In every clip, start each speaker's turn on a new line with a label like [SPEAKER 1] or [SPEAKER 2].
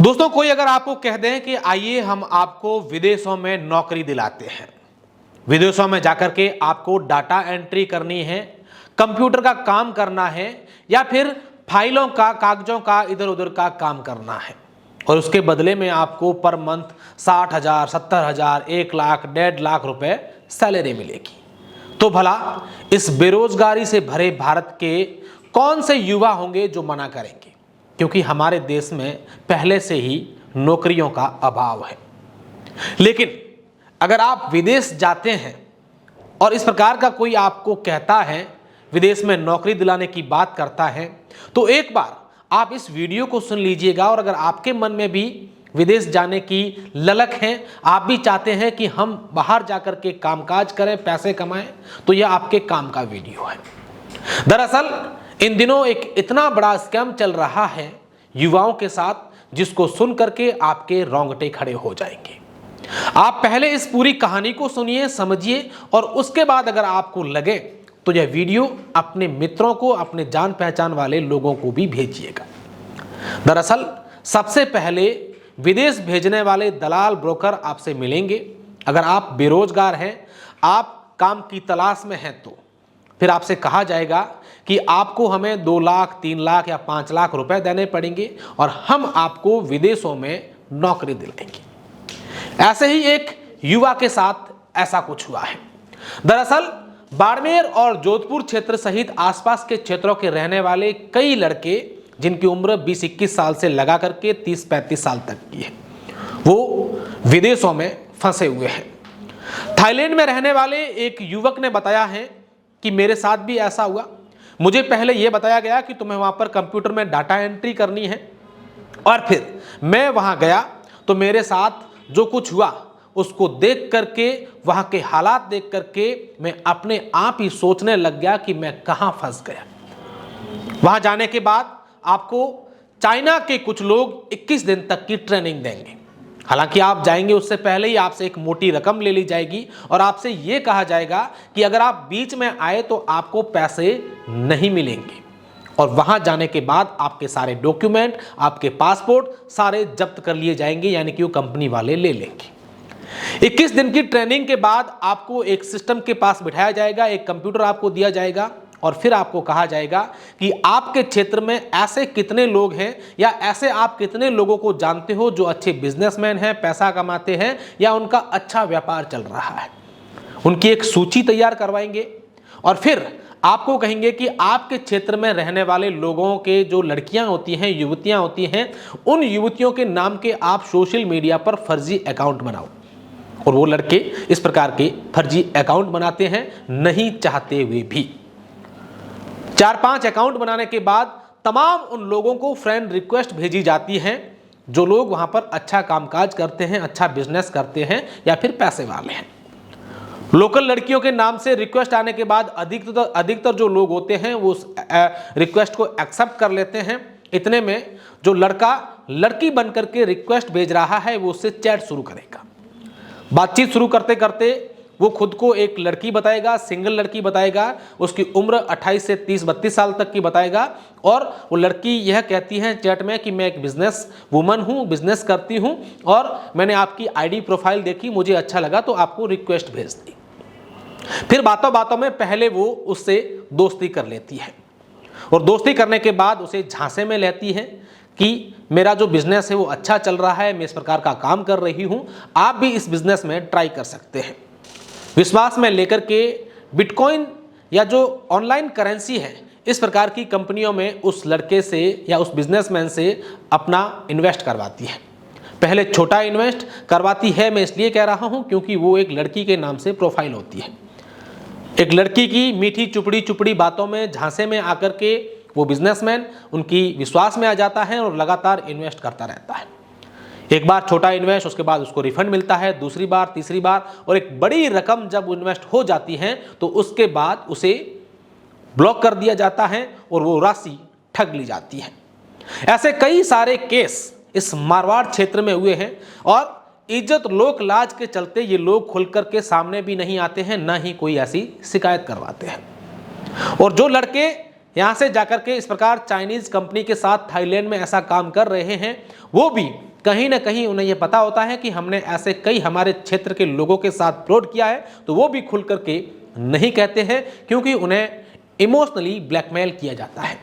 [SPEAKER 1] दोस्तों, कोई अगर आपको कह दें कि आइए हम आपको विदेशों में नौकरी दिलाते हैं, विदेशों में जाकर के आपको डाटा एंट्री करनी है, कंप्यूटर का काम करना है या फिर फाइलों का कागजों का इधर उधर का काम करना है और उसके बदले में आपको पर मंथ 60,000, 70,000, 1 लाख, 1.5 लाख रुपए सैलरी मिलेगी, तो भला इस बेरोजगारी से भरे भारत के कौन से युवा होंगे जो मना करेंगे? क्योंकि हमारे देश में पहले से ही नौकरियों का अभाव है। लेकिन अगर आप विदेश जाते हैं और इस प्रकार का कोई आपको कहता है, विदेश में नौकरी दिलाने की बात करता है, तो एक बार आप इस वीडियो को सुन लीजिएगा और अगर आपके मन में भी विदेश जाने की ललक है, आप भी चाहते हैं कि हम बाहर जाकर के कामकाज करें, पैसे कमाएं, तो यह आपके काम का वीडियो है। दरअसल इन दिनों एक इतना बड़ा स्कैम चल रहा है युवाओं के साथ, जिसको सुन करके आपके रोंगटे खड़े हो जाएंगे। आप पहले इस पूरी कहानी को सुनिए, समझिए और उसके बाद अगर आपको लगे तो यह वीडियो अपने मित्रों को, अपने जान पहचान वाले लोगों को भी भेजिएगा। दरअसल सबसे पहले विदेश भेजने वाले दलाल ब्रोकर आपसे मिलेंगे। अगर आप बेरोजगार हैं, आप काम की तलाश में हैं, तो फिर आपसे कहा जाएगा कि आपको हमें 2 लाख, 3 लाख या 5 लाख रुपए देने पड़ेंगे और हम आपको विदेशों में नौकरी दिलाएंगे। ऐसे ही एक युवा के साथ ऐसा कुछ हुआ है। दरअसल बाड़मेर और जोधपुर क्षेत्र सहित आसपास के क्षेत्रों के रहने वाले कई लड़के, जिनकी उम्र 20-21 साल से लगा करके 30-35 साल तक की है, वो विदेशों में फंसे हुए हैं। थाईलैंड में रहने वाले एक युवक ने बताया है कि मेरे साथ भी ऐसा हुआ। मुझे पहले यह बताया गया कि तुम्हें वहां पर कंप्यूटर में डाटा एंट्री करनी है और फिर मैं वहां गया तो मेरे साथ जो कुछ हुआ उसको देख करके, वहां के हालात देख करके मैं अपने आप ही सोचने लग गया कि मैं कहां फंस गया। वहां जाने के बाद आपको चाइना के कुछ लोग 21 दिन तक की ट्रेनिंग देंगे। हालांकि आप जाएंगे उससे पहले ही आपसे एक मोटी रकम ले ली जाएगी और आपसे यह कहा जाएगा कि अगर आप बीच में आए तो आपको पैसे नहीं मिलेंगे और वहां जाने के बाद आपके सारे डॉक्यूमेंट, आपके पासपोर्ट सारे जब्त कर लिए जाएंगे, यानी कि वो कंपनी वाले ले लेंगे। 21 दिन की ट्रेनिंग के बाद आपको एक सिस्टम के पास बिठाया जाएगा, एक कंप्यूटर आपको दिया जाएगा और फिर आपको कहा जाएगा कि आपके क्षेत्र में ऐसे कितने लोग हैं या ऐसे आप कितने लोगों को जानते हो जो अच्छे बिजनेसमैन हैं, पैसा कमाते हैं या उनका अच्छा व्यापार चल रहा है। उनकी एक सूची तैयार करवाएंगे और फिर आपको कहेंगे कि आपके क्षेत्र में रहने वाले लोगों के जो लड़कियां होती हैं, युवतियां होती हैं, उन युवतियों के नाम के आप सोशल मीडिया पर फर्जी अकाउंट बनाओ। और वो लड़के इस प्रकार के फर्जी अकाउंट बनाते हैं, नहीं चाहते हुए भी। 4-5 अकाउंट बनाने के बाद तमाम उन लोगों को फ्रेंड रिक्वेस्ट भेजी जाती है जो लोग वहां पर अच्छा कामकाज करते हैं, अच्छा बिजनेस करते हैं या फिर पैसे वाले हैं। लोकल लड़कियों के नाम से रिक्वेस्ट आने के बाद अधिकतर जो लोग होते हैं वो उस रिक्वेस्ट को एक्सेप्ट कर लेते हैं। इतने में जो लड़का लड़की बनकर के रिक्वेस्ट भेज रहा है वो उससे चैट शुरू करेगा। बातचीत शुरू करते करते वो खुद को एक लड़की बताएगा, सिंगल लड़की बताएगा, उसकी उम्र 28 से 30-32 साल तक की बताएगा और वो लड़की यह कहती है चैट में कि मैं एक बिजनेस वुमन हूँ, बिजनेस करती हूँ और मैंने आपकी आईडी प्रोफाइल देखी, मुझे अच्छा लगा तो आपको रिक्वेस्ट भेज दी। फिर बातों बातों में पहले वो उससे दोस्ती कर लेती है और दोस्ती करने के बाद उसे झांसे में लेती है कि मेरा जो बिजनेस है वो अच्छा चल रहा है, मैं इस प्रकार का काम कर रही हूँ, आप भी इस बिजनेस में ट्राई कर सकते हैं। विश्वास में लेकर के बिटकॉइन या जो ऑनलाइन करेंसी है, इस प्रकार की कंपनियों में उस लड़के से या उस बिजनेसमैन से अपना इन्वेस्ट करवाती है। पहले छोटा इन्वेस्ट करवाती है, मैं इसलिए कह रहा हूं क्योंकि वो एक लड़की के नाम से प्रोफाइल होती है। एक लड़की की मीठी चुपड़ी बातों में झांसे में आकर के वो बिजनेसमैन उनकी विश्वास में आ जाता है और लगातार इन्वेस्ट करता रहता है। एक बार छोटा इन्वेस्ट, उसके बाद उसको रिफंड मिलता है, दूसरी बार, तीसरी बार और एक बड़ी रकम जब इन्वेस्ट हो जाती है तो उसके बाद उसे ब्लॉक कर दिया जाता है और वो राशि ठग ली जाती है। ऐसे कई सारे केस इस मारवाड़ क्षेत्र में हुए हैं और इज्जत लोक लाज के चलते ये लोग खुलकर के सामने भी नहीं आते हैं, ना ही कोई ऐसी शिकायत करवाते हैं। और जो लड़के यहाँ से जाकर के इस प्रकार चाइनीज कंपनी के साथ थाईलैंड में ऐसा काम कर रहे हैं, वो भी कहीं ना कहीं उन्हें यह पता होता है कि हमने ऐसे कई हमारे क्षेत्र के लोगों के साथ फ्रॉड किया है, तो वो भी खुल करके नहीं कहते हैं, क्योंकि उन्हें इमोशनली ब्लैकमेल किया जाता है।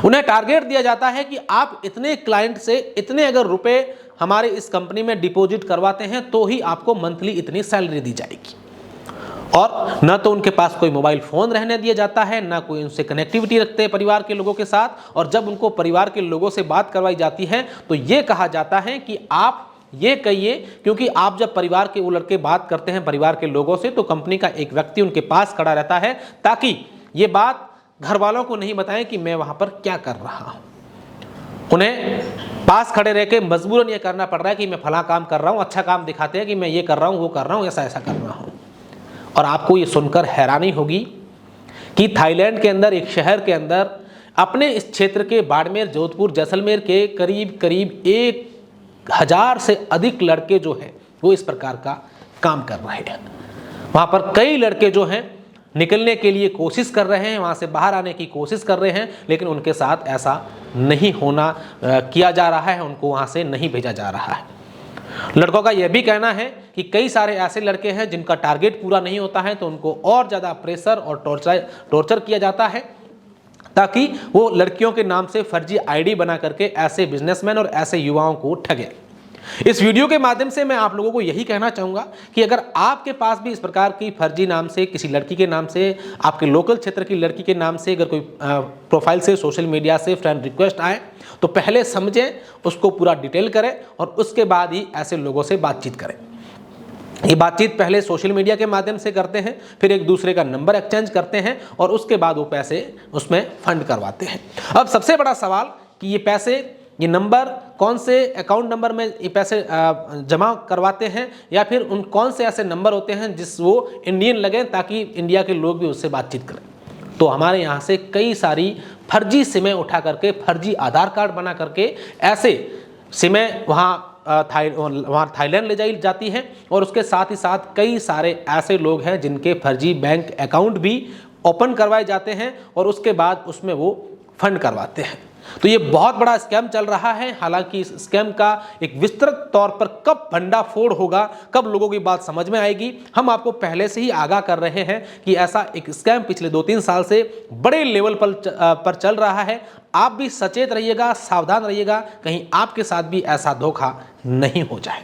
[SPEAKER 1] उन्हें टारगेट दिया जाता है कि आप इतने क्लाइंट से इतने अगर रुपए हमारे इस कंपनी में डिपॉजिट करवाते हैं तो ही आपको मंथली इतनी सैलरी दी जाएगी। और न तो उनके पास कोई मोबाइल फ़ोन रहने दिया जाता है, ना कोई उनसे कनेक्टिविटी रखते हैं परिवार के लोगों के साथ। और जब उनको परिवार के लोगों से बात करवाई जाती है तो ये कहा जाता है कि आप ये कहिए, क्योंकि आप जब परिवार के वो लड़के बात करते हैं परिवार के लोगों से तो कंपनी का एक व्यक्ति उनके पास खड़ा रहता है, ताकि ये बात घर वालों को नहीं बताएं कि मैं वहाँ पर क्या कर रहा हूँ। उन्हें पास खड़े रह के मजबूरन ये करना पड़ रहा है कि मैं फला काम कर रहा हूँ, अच्छा काम दिखाते हैं कि मैं ये कर रहा हूँ, वो कर रहा हूँ, ऐसा ऐसा कर रहा हूँ। और आपको ये सुनकर हैरानी होगी कि थाईलैंड के अंदर एक शहर के अंदर अपने इस क्षेत्र के बाड़मेर, जोधपुर, जैसलमेर के करीब करीब 1000 से अधिक लड़के जो हैं वो इस प्रकार का काम कर रहे हैं। वहाँ पर कई लड़के जो हैं निकलने के लिए कोशिश कर रहे हैं, वहाँ से बाहर आने की कोशिश कर रहे हैं, लेकिन उनके साथ ऐसा नहीं होना किया जा रहा है, उनको वहाँ से नहीं भेजा जा रहा है। लड़कों का यह भी कहना है कि कई सारे ऐसे लड़के हैं जिनका टारगेट पूरा नहीं होता है तो उनको और ज़्यादा प्रेशर और टॉर्चर किया जाता है, ताकि वो लड़कियों के नाम से फर्जी आईडी बना करके ऐसे बिजनेसमैन और ऐसे युवाओं को ठगे। इस वीडियो के माध्यम से मैं आप लोगों को यही कहना चाहूँगा कि अगर आपके पास भी इस प्रकार की फर्जी नाम से, किसी लड़की के नाम से, आपके लोकल क्षेत्र की लड़की के नाम से अगर कोई प्रोफाइल से, सोशल मीडिया से फ्रेंड रिक्वेस्ट आए तो पहले समझें, उसको पूरा डिटेल करें और उसके बाद ही ऐसे लोगों से बातचीत करें। ये बातचीत पहले सोशल मीडिया के माध्यम से करते हैं, फिर एक दूसरे का नंबर एक्सचेंज करते हैं और उसके बाद वो पैसे उसमें फंड करवाते हैं। अब सबसे बड़ा सवाल कि ये पैसे, ये नंबर कौन से अकाउंट नंबर में ये पैसे जमा करवाते हैं, या फिर उन कौन से ऐसे नंबर होते हैं जिस वो इंडियन लगे ताकि इंडिया के लोग भी उससे बातचीत करें। तो हमारे यहाँ से कई सारी फर्जी सिमें उठा करके, फर्जी आधार कार्ड बना करके ऐसे सिमें वहाँ थाईलैंड ले जाई जाती हैं और उसके साथ ही साथ कई सारे ऐसे लोग हैं जिनके फर्जी बैंक अकाउंट भी ओपन करवाए जाते हैं और उसके बाद उसमें वो फंड करवाते हैं। तो ये बहुत बड़ा स्कैम चल रहा है। हालांकि इस स्कैम का एक विस्तृत तौर पर कब भंडाफोड़ होगा, कब लोगों की बात समझ में आएगी, हम आपको पहले से ही आगाह कर रहे हैं कि ऐसा एक स्कैम पिछले 2-3 साल से बड़े लेवल पर चल रहा है। आप भी सचेत रहिएगा, सावधान रहिएगा, कहीं आपके साथ भी ऐसा धोखा नहीं हो जाए।